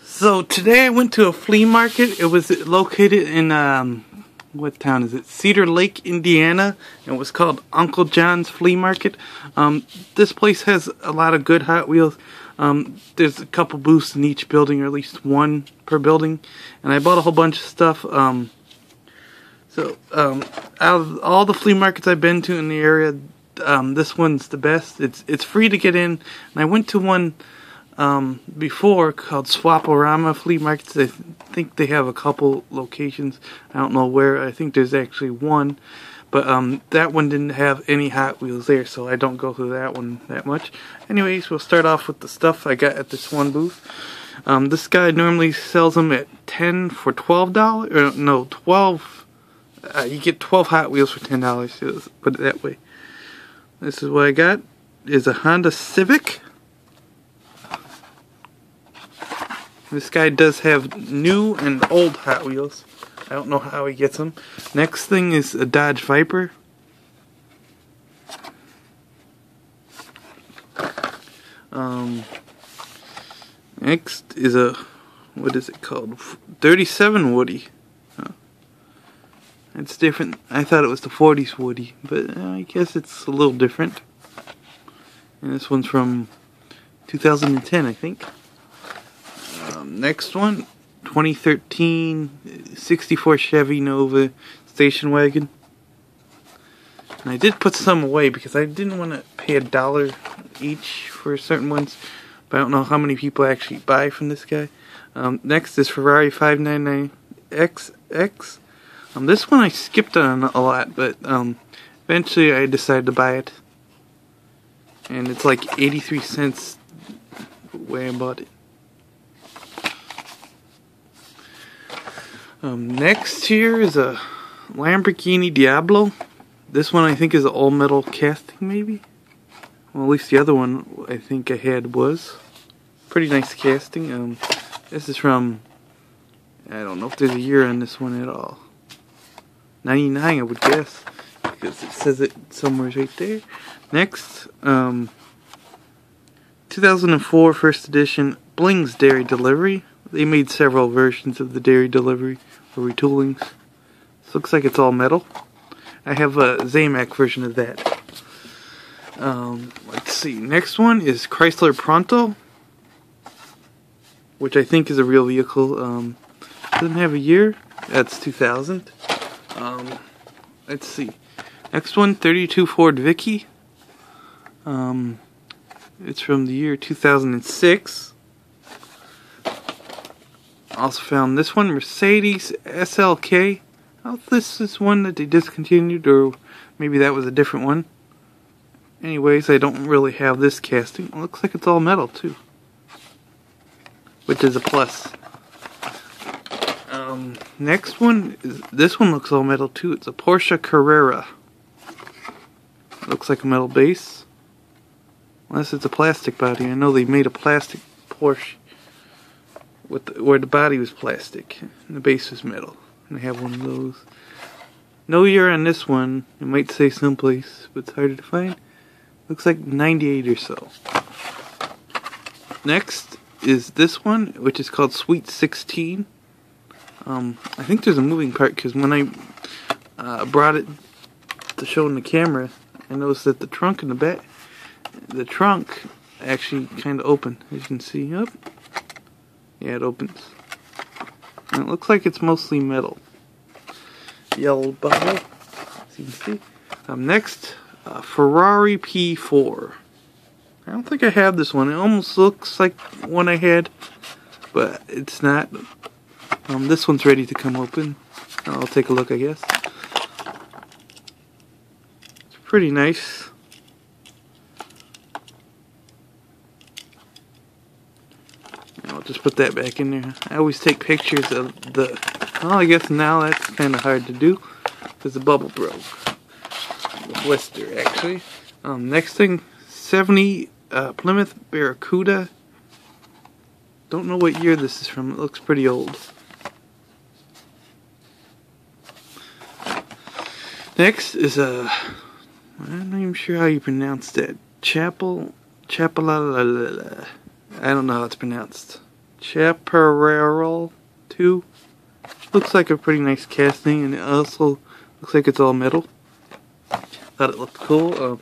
So today I went to a flea market. It was located in what town is it? Cedar Lake, Indiana. It was called Uncle John's Flea Market. This place has a lot of good Hot Wheels. There's a couple booths in each building, or at least one per building. And I bought a whole bunch of stuff. Out of all the flea markets I've been to in the area, this one's the best. It's free to get in. And I went to one before called Swaporama Flea Markets. I think they have a couple locations. I don't know where. I think there's actually one. But that one didn't have any Hot Wheels there, so I don't go through that one that much. Anyways, we'll start off with the stuff I got at this one booth. This guy normally sells them at 10 for $12. Or no, 12. You get 12 Hot Wheels for $10. Let's put it that way. This is what I got. Is a Honda Civic. This guy does have new and old Hot Wheels. I don't know how he gets them. Next thing is a Dodge Viper. Next is a, what is it called? 37 Woody. It's different. I thought it was the 40s Woody, but I guess it's a little different. And this one's from 2010, I think. Next one, 2013 64 Chevy Nova station wagon. And I did put some away because I didn't want to pay $1 each for certain ones. But I don't know how many people actually buy from this guy. Next is Ferrari 599XX. This one I skipped on a lot, but eventually I decided to buy it. And it's like 83 cents the way I bought it. Next here is a Lamborghini Diablo. This one I think is an all metal casting, maybe? Well, at least the other one I think I had was. Pretty nice casting. This is from, I don't know if there's a year on this one at all. 99, I would guess, because it says it somewhere right there. Next, 2004 first edition Bling's Dairy Delivery. They made several versions of the Dairy Delivery or retoolings. This looks like it's all metal. I have a Zamac version of that. Let's see. Next one is Chrysler Pronto, which I think is a real vehicle. Doesn't have a year. That's 2000. Let's see. Next one, 32 Ford Vicky. It's from the year 2006. Also found this one, Mercedes SLK. Oh, this is one that they discontinued, or maybe that was a different one. Anyways, I don't really have this casting. It looks like it's all metal too, which is a plus. Next one is, this one looks all metal too. It's a Porsche Carrera. Looks like a metal base, unless it's a plastic body. I know they made a plastic Porsche with where the body was plastic and the base was metal. And I have one of those. No year on this one. It might say someplace, but it's harder to find. Looks like 98 or so. Next is this one, which is called Sweet 16. I think there's a moving part, because when I brought it to show in the camera, I noticed that the trunk in the back, the trunk actually kind of opened. As you can see, up. Yeah, it opens. And it looks like it's mostly metal. Yellow bottle, as you can see. Next, Ferrari P4. I don't think I have this one. It almost looks like one I had, but it's not. This one's ready to come open. I'll take a look, I guess. It's pretty nice. I'll just put that back in there. I always take pictures of the... Well, I guess now that's kind of hard to do, because the bubble broke. The blister, actually. Next thing, 70 Plymouth Barracuda. Don't know what year this is from. It looks pretty old. Next is a... I'm not even sure how you pronounce that. Chapel... I don't know how it's pronounced. Chaparral 2. Looks like a pretty nice casting, and it also looks like it's all metal. Thought it looked cool.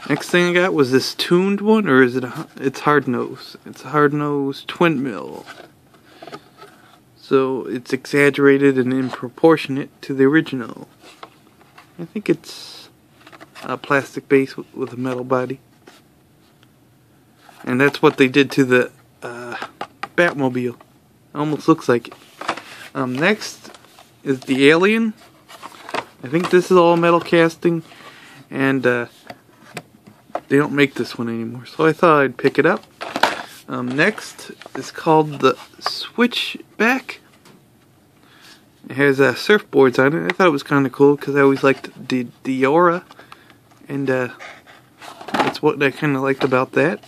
Next thing I got was this tuned one, or is it it's hard nose. It's a hard nose twin mill. So it's exaggerated and improportionate to the original. I think it's a plastic base with a metal body. And that's what they did to the Batmobile. Almost looks like it. Next is the Alien. I think this is all metal casting, and they don't make this one anymore, so I thought I'd pick it up. Next is called the Switchback. It has surfboards on it. I thought it was kind of cool because I always liked the aura, and that's what I kind of liked about that.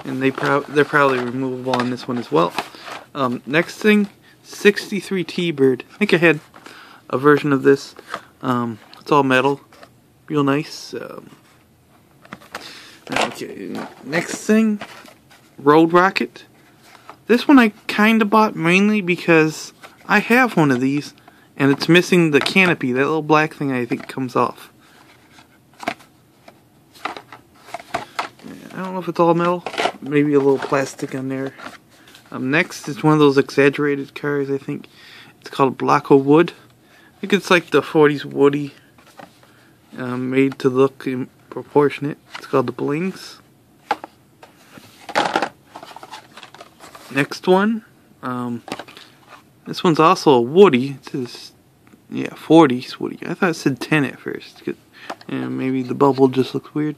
And they're probably removable on this one as well. Next thing, 63 T-Bird. I think I had a version of this. It's all metal, real nice. Okay, next thing, Road Rocket. This one I kind of bought mainly because I have one of these, and it's missing the canopy. That little black thing I think comes off. I don't know if it's all metal. Maybe a little plastic on there. Next is one of those exaggerated cars, I think. It's called Block of Wood. I think it's like the 40s Woody, made to look proportionate. It's called the Blings. Next one. This one's also a Woody. It says, yeah, 40s Woody. I thought it said 10 at first. And maybe the bubble just looks weird.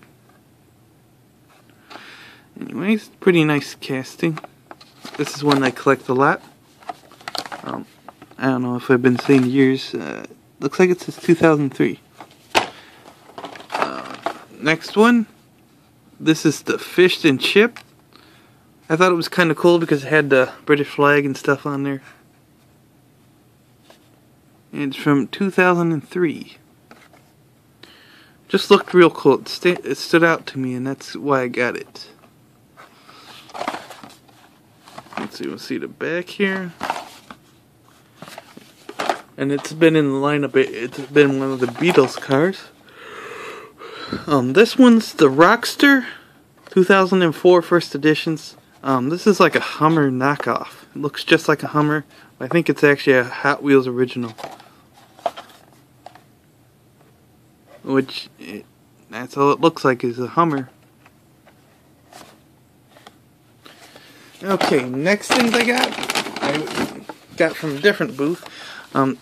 Anyways, pretty nice casting. This is one I collect a lot. I don't know if I've been saying years. Looks like it says 2003. Next one. This is the Fish and Chip. I thought it was kind of cool because it had the British flag and stuff on there. And it's from 2003. Just looked real cool. It stood out to me, and that's why I got it. Let's see, we'll see the back here. And it's been in the lineup. It's been one of the Beatles cars. This one's the Rockster 2004 first editions. This is like a Hummer knockoff. It looks just like a Hummer. I think it's actually a Hot Wheels original. That's all it looks like, is a Hummer. Okay, next things I got from a different booth.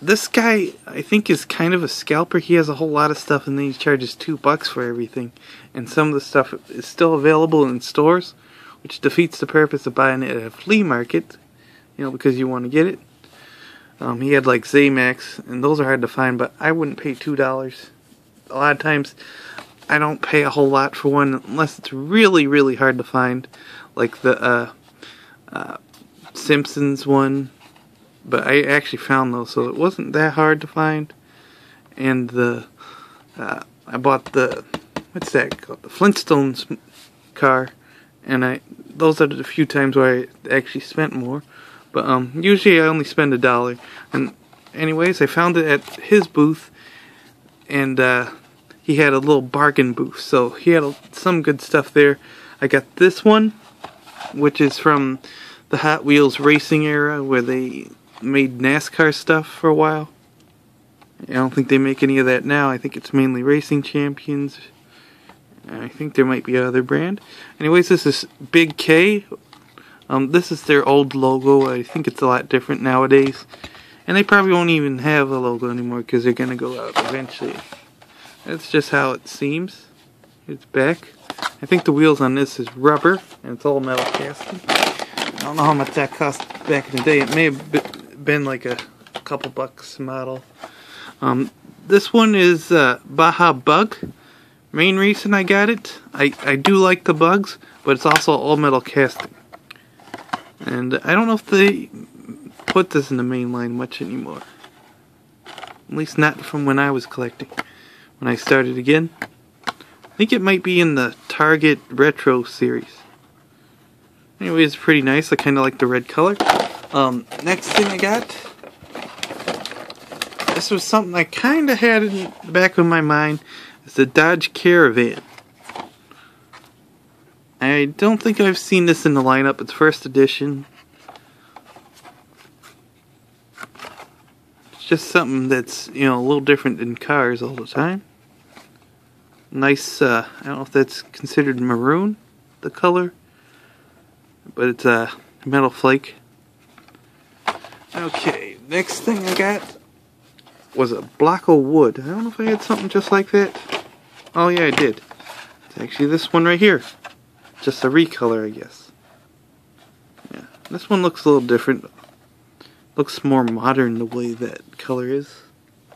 This guy, I think, is kind of a scalper. He has a whole lot of stuff, and then he charges $2 for everything. And some of the stuff is still available in stores, which defeats the purpose of buying it at a flea market, because you want to get it. He had like Zamax, and those are hard to find, but I wouldn't pay $2. A lot of times, I don't pay a whole lot for one unless it's really, really hard to find, like the Simpsons one. But I actually found those, so it wasn't that hard to find. And I bought what's that called? The Flintstones car, and those are the few times where I actually spent more. But usually I only spend $1. And anyways, I found it at his booth, and he had a little bargain booth, so he had some good stuff there. I got this one, which is from the Hot Wheels racing era, where they made NASCAR stuff for a while. I don't think they make any of that now. I think it's mainly Racing Champions. I think there might be another brand. Anyways, this is Big K. This is their old logo. I think it's a lot different nowadays. And they probably won't even have a logo anymore because they're going to go out eventually. That's just how it seems. It's back. I think the wheels on this is rubber, and it's all metal casting. I don't know how much that cost back in the day. It may have been like a couple bucks a model. This one is Baja Bug. Main reason I got it, I do like the bugs, but it's also all metal casting. And I don't know if they put this in the main line much anymore. At least not from when I was collecting. When I started again. I think it might be in the Target Retro series. Anyway, it's pretty nice. I kind of like the red color. Next thing I got. This was something I kind of had in the back of my mind. It's the Dodge Caravan. I don't think I've seen this in the lineup. It's first edition. It's just something that's, you know, a little different than cars all the time. Nice, I don't know if that's considered maroon, the color. But it's a metal flake. Okay, next thing I got was a block of wood. I don't know if I had something just like that. Oh yeah, I did. It's actually this one right here. Just a recolor, I guess. Yeah, this one looks a little different. Looks more modern the way that color is.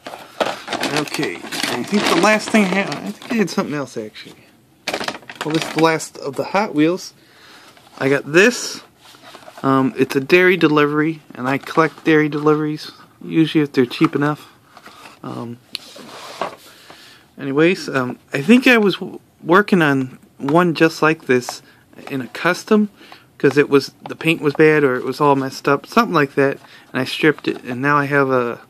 Okay, I think the last thing I had, I think I had something else actually. Well, this is the last of the Hot Wheels. I got this. It's a dairy delivery, and I collect dairy deliveries, usually if they're cheap enough. Anyways, I think I was working on one just like this in a custom, because the paint was bad or it was all messed up, something like that, and I stripped it, and now I have a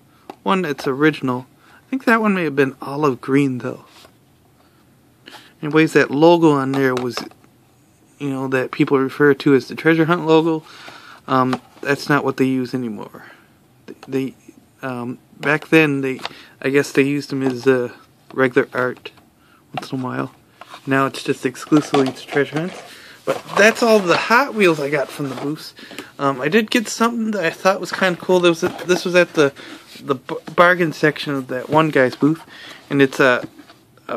one that's original. I think that one may have been olive green though. Anyways, that logo on there was, you know, that people refer to as the treasure hunt logo. That's not what they use anymore. They back then I guess they used them as regular art once in a while. Now it's just exclusively to treasure hunt. But that's all the Hot Wheels I got from the booths. I did get something that I thought was kind of cool. This was at the bargain section of that one guy's booth, and it's a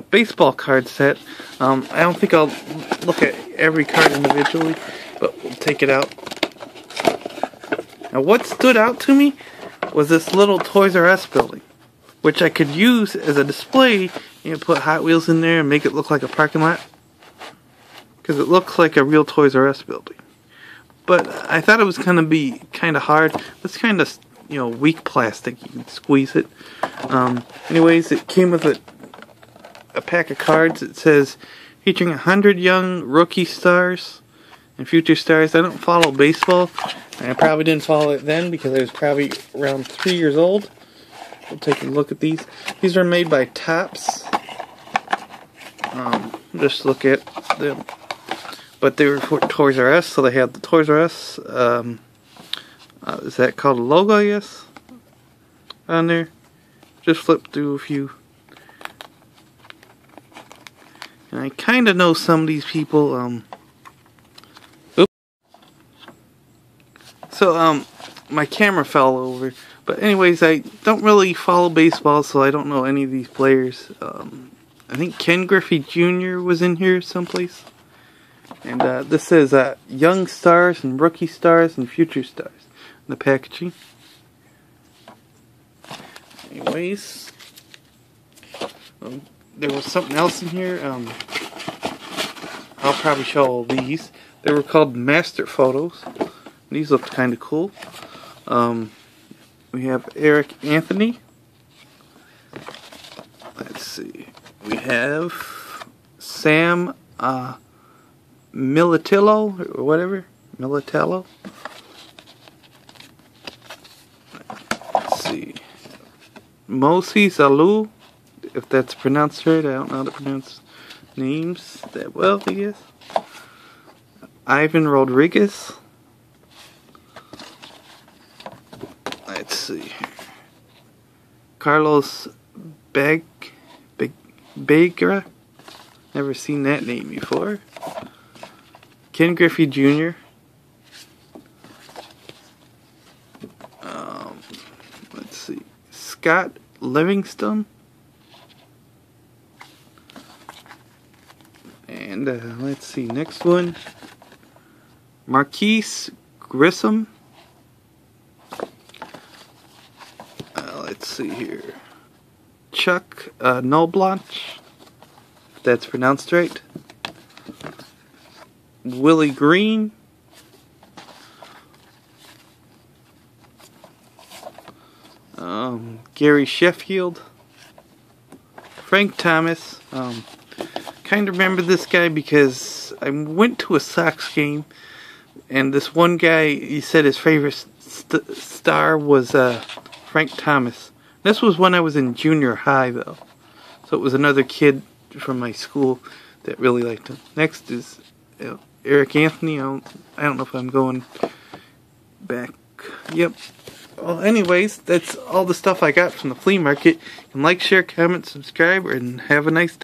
baseball card set. I don't think I'll look at every card individually, but we'll take it out. Now what stood out to me was this little Toys R Us building, which I could use as a display. You know, put Hot Wheels in there and make it look like a parking lot, because it looks like a real Toys R Us building. But I thought it was going to be kind of hard. It's kind of, you know, weak plastic. You can squeeze it. Anyways, it came with a pack of cards. It says, featuring 100 young rookie stars and future stars. I don't follow baseball. And I probably didn't follow it then because I was probably around 3 years old. We'll take a look at these. These are made by Topps. Just look at them. But they were for Toys R Us, so they had the Toys R Us, is that called a logo, I guess, on there. Just flip through a few. And I kind of know some of these people, oops. So, my camera fell over. But anyways, I don't really follow baseball, so I don't know any of these players. I think Ken Griffey Jr. was in here someplace. And this says young stars and rookie stars and future stars in the packaging. Anyways, there was something else in here. I'll probably show all these. They were called Master Photos. These look kind of cool. We have Eric Anthony. Let's see. We have Sam Militello or whatever. Militello. Let's see. Mosi Salou, if that's pronounced right. I don't know how to pronounce names that well, I guess. Ivan Rodriguez. Let's see. Carlos Bagra. Never seen that name before. Ken Griffey Jr. Let's see. Scott Livingston. And let's see. Next one. Marquise Grissom. Let's see here. Chuck Noblanche. If that's pronounced right. Willie Green. Gary Sheffield. Frank Thomas. Kind of remember this guy because I went to a Sox game And this one guy, he said his favorite star was Frank Thomas. This was when I was in junior high, though. So it was another kid from my school that really liked him. Next is Eric Anthony. I don't know if I'm going back. Yep. Well, anyways, that's all the stuff I got from the flea market. You can like, share, comment, subscribe, and have a nice day.